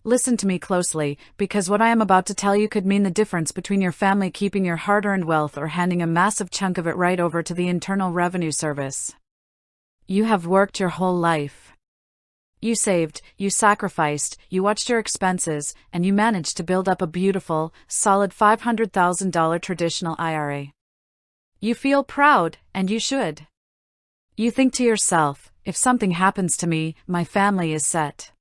listen to me closely, because what I am about to tell you could mean the difference between your family keeping your hard-earned wealth or handing a massive chunk of it right over to the Internal Revenue Service. You have worked your whole life. You saved, you sacrificed, you watched your expenses, and you managed to build up a beautiful, solid $500,000 traditional IRA. You feel proud, and you should. You think to yourself, if something happens to me, my family is set.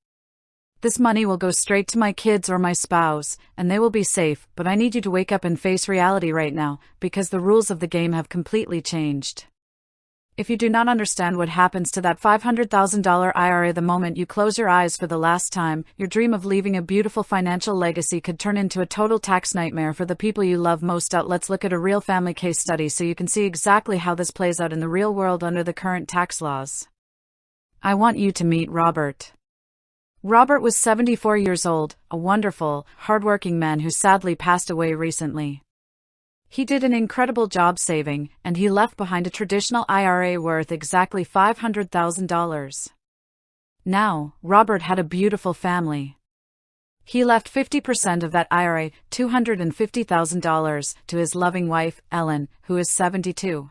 This money will go straight to my kids or my spouse, and they will be safe, but I need you to wake up and face reality right now, because the rules of the game have completely changed. If you do not understand what happens to that $500,000 IRA the moment you close your eyes for the last time, your dream of leaving a beautiful financial legacy could turn into a total tax nightmare for the people you love most. Let's look at a real family case study so you can see exactly how this plays out in the real world under the current tax laws. I want you to meet Robert. Robert was 74 years old, a wonderful, hardworking man who sadly passed away recently. He did an incredible job saving, and he left behind a traditional IRA worth exactly $500,000. Now, Robert had a beautiful family. He left 50% of that IRA, $250,000, to his loving wife, Ellen, who is 72.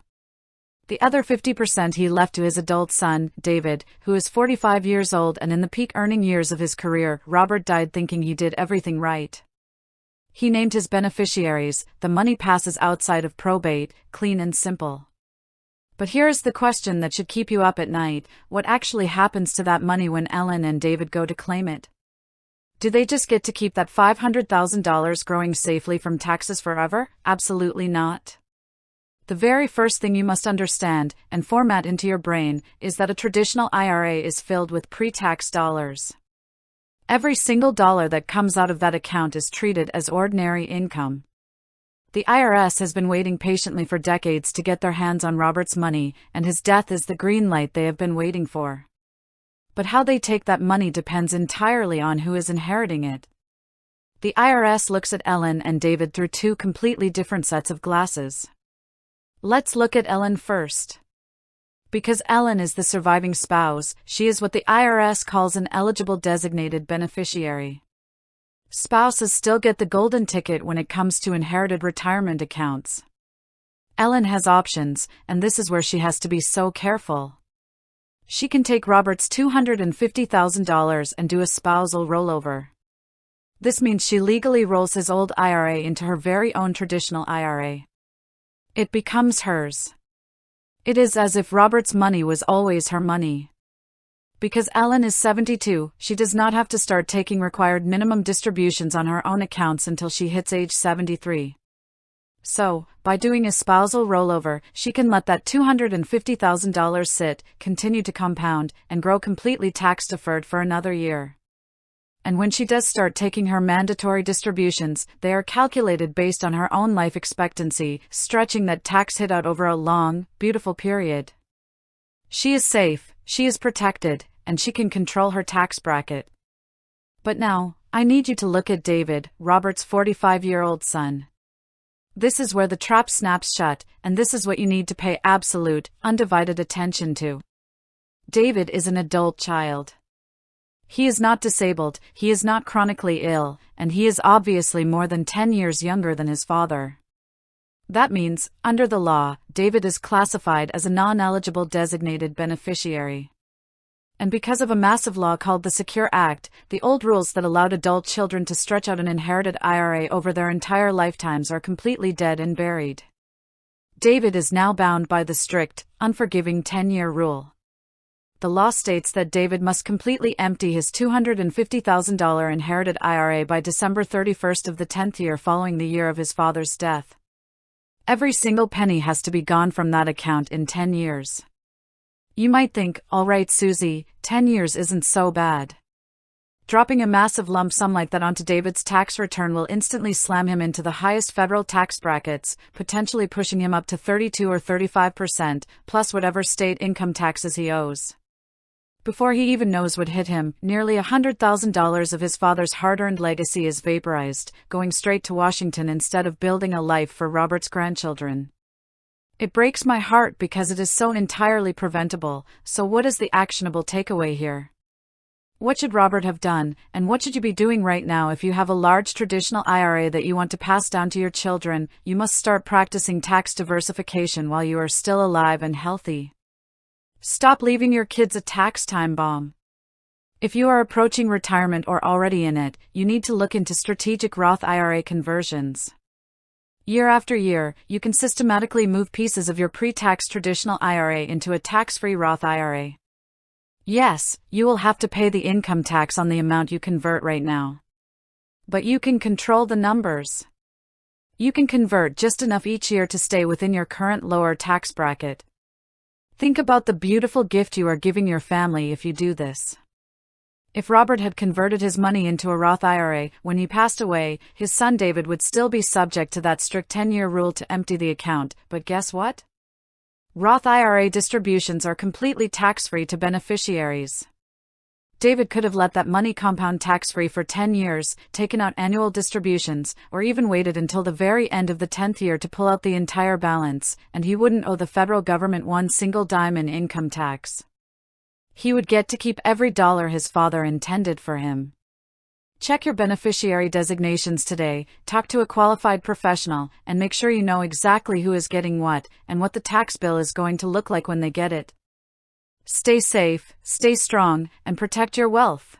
The other 50% he left to his adult son, David, who is 45 years old and in the peak earning years of his career. Robert died thinking he did everything right. He named his beneficiaries, the money passes outside of probate, clean and simple. But here's the question that should keep you up at night: what actually happens to that money when Ellen and David go to claim it? Do they just get to keep that $500,000 growing safely from taxes forever? Absolutely not. The very first thing you must understand, and format into your brain, is that a traditional IRA is filled with pre-tax dollars. Every single dollar that comes out of that account is treated as ordinary income. The IRS has been waiting patiently for decades to get their hands on Robert's money, and his death is the green light they have been waiting for. But how they take that money depends entirely on who is inheriting it. The IRS looks at Ellen and David through two completely different sets of glasses. Let's look at Ellen first. Because Ellen is the surviving spouse, she is what the IRS calls an eligible designated beneficiary. Spouses still get the golden ticket when it comes to inherited retirement accounts. Ellen has options, and this is where she has to be so careful. She can take Robert's $250,000 and do a spousal rollover. This means she legally rolls his old IRA into her very own traditional IRA. It becomes hers. It is as if Robert's money was always her money. Because Ellen is 72, she does not have to start taking required minimum distributions on her own accounts until she hits age 73. So, by doing a spousal rollover, she can let that $250,000 sit, continue to compound, and grow completely tax-deferred for another year. And when she does start taking her mandatory distributions, they are calculated based on her own life expectancy, stretching that tax hit out over a long, beautiful period. She is safe, she is protected, and she can control her tax bracket. But now, I need you to look at David, Robert's 45-year-old son. This is where the trap snaps shut, and this is what you need to pay absolute, undivided attention to. David is an adult child. He is not disabled, he is not chronically ill, and he is obviously more than 10 years younger than his father. That means, under the law, David is classified as a non-eligible designated beneficiary. And because of a massive law called the Secure Act, the old rules that allowed adult children to stretch out an inherited IRA over their entire lifetimes are completely dead and buried. David is now bound by the strict, unforgiving 10-year rule. The law states that David must completely empty his $250,000 inherited IRA by December 31st of the 10th year following the year of his father's death. Every single penny has to be gone from that account in 10 years. You might think, all right, Susie, 10 years isn't so bad. Dropping a massive lump sum like that onto David's tax return will instantly slam him into the highest federal tax brackets, potentially pushing him up to 32 or 35%, plus whatever state income taxes he owes. Before he even knows what hit him, nearly $100,000 of his father's hard-earned legacy is vaporized, going straight to Washington instead of building a life for Robert's grandchildren. It breaks my heart because it is so entirely preventable. So what is the actionable takeaway here? What should Robert have done, and what should you be doing right now if you have a large traditional IRA that you want to pass down to your children? You must start practicing tax diversification while you are still alive and healthy. Stop leaving your kids a tax time bomb. If you are approaching retirement or already in it, you need to look into strategic Roth IRA conversions. Year after year, you can systematically move pieces of your pre-tax traditional IRA into a tax-free Roth IRA. Yes, you will have to pay the income tax on the amount you convert right now. But you can control the numbers. You can convert just enough each year to stay within your current lower tax bracket. Think about the beautiful gift you are giving your family if you do this. If Robert had converted his money into a Roth IRA when he passed away, his son David would still be subject to that strict 10-year rule to empty the account, but guess what? Roth IRA distributions are completely tax-free to beneficiaries. David could have let that money compound tax-free for 10 years, taken out annual distributions, or even waited until the very end of the 10th year to pull out the entire balance, and he wouldn't owe the federal government one single dime in income tax. He would get to keep every dollar his father intended for him. Check your beneficiary designations today, talk to a qualified professional, and make sure you know exactly who is getting what, and what the tax bill is going to look like when they get it. Stay safe, stay strong, and protect your wealth.